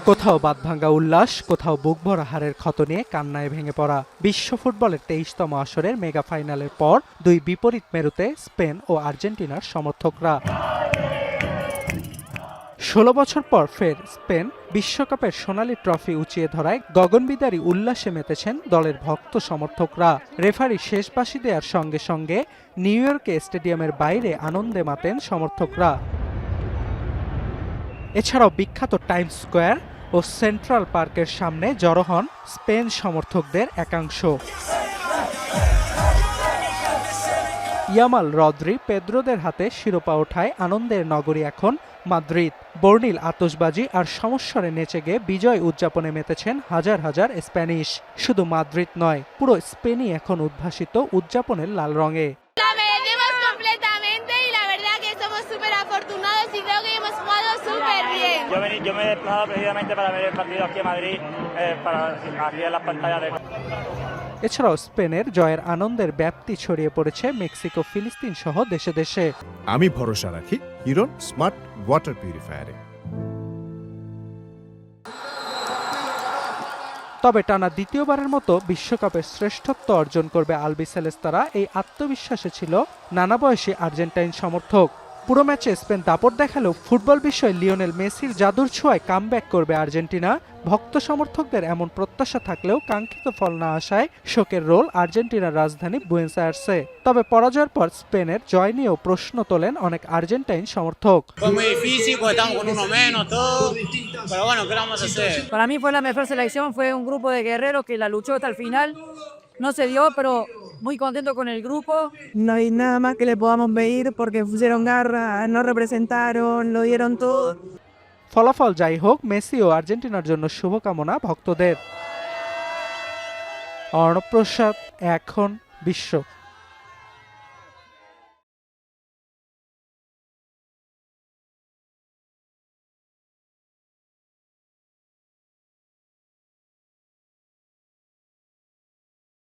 কোথাও বাঁধভাঙ্গা উল্লাস, কোথাও বুকভরা হারের ক্ষত নিয়ে কান্নায় ভেঙে পড়া। বিশ্ব ফুটবলের 23তম আসরের মেগা ফাইনালের পর দুই বিপরীত মেরুতে স্পেন ও আর্জেন্টিনার সমর্থকরা। ১৬ বছর পর ফের স্পেন বিশ্বকাপের সোনালী ট্রফি উঁচিয়ে ধরায় গগনবিদারী উল্লাসে মেতেছেন দলের ভক্ত সমর্থকরা। রেফারি শেষ বাঁশি দেওয়ার সঙ্গে সঙ্গে নিউ ইয়র্কে স্টেডিয়ামের বাইরে আনন্দে মাতেন সমর্থকরা। এছাড়াও বিখ্যাত টাইমস স্কোয়ার ও সেন্ট্রাল পার্কের সামনে জড়ো হন স্পেন সমর্থকদের একাংশ। ইয়ামাল, রদ্রি, পেদ্রোদের হাতে শিরোপা ওঠায় আনন্দের নগরী এখন মাদ্রিদ। বর্ণিল আতশবাজি আর সমস্বরে নেচে গিয়ে বিজয় উদযাপনে মেতেছেন হাজার হাজার স্প্যানিশ। শুধু মাদ্রিদ নয়, পুরো স্পেনই এখন উদ্ভাসিত উদযাপনের লাল রঙে। Yo me he desplazado precisamente para ver el partido aquí en Madrid, aquí en las pantallas de... এছাড়াও স্পেনের জয়ের আনন্দের ব্যাপ্তি ছড়িয়ে পড়েছে মেক্সিকো, ফিলিস্তিন সহ দেশে দেশে। আমি ভরসা রাখি হিরন স্মার্ট ওয়াটার পিউরিফায়ারে। তবে টানা দ্বিতীয়বারের মতো বিশ্বকাপের শ্রেষ্ঠত্ব অর্জন করবে আলবিসেলেস্তারা, এই আত্মবিশ্বাসে ছিল নানা বয়সী আর্জেন্টাইন সমর্থক। পুরো ম্যাচে স্পেন দাপট দেখালেও ফুটবল বিশ্বে লিওনেল মেসির জাদুর ছোঁয়ায় কামব্যাক করবে আর্জেন্টিনা। ভক্ত সমর্থকদের এমন প্রত্যাশা থাকলেও কাঙ্ক্ষিত ফল না আসায় শোকের রোল আর্জেন্টিনার রাজধানী বুয়েনোস আয়ার্সে। তবে পরাজয়ের পর স্পেনের জয় নিয়েও প্রশ্ন তোলেন অনেক আর্জেন্টাইন সমর্থক। Para mí fue la mejor selección, fue un grupo de guerreros que la luchó hasta el final. No se dio, pero muy contento con el grupo. No hay nada más que le podamos pedir porque pusieron garra, nos representaron, lo dieron todo. ফলাফল যাই হোক, Messi ও আর্জেন্টিনার জন্য শুভকামনা ভক্তদের। অর্ণব প্রসাদ, এখন বিশ্ব।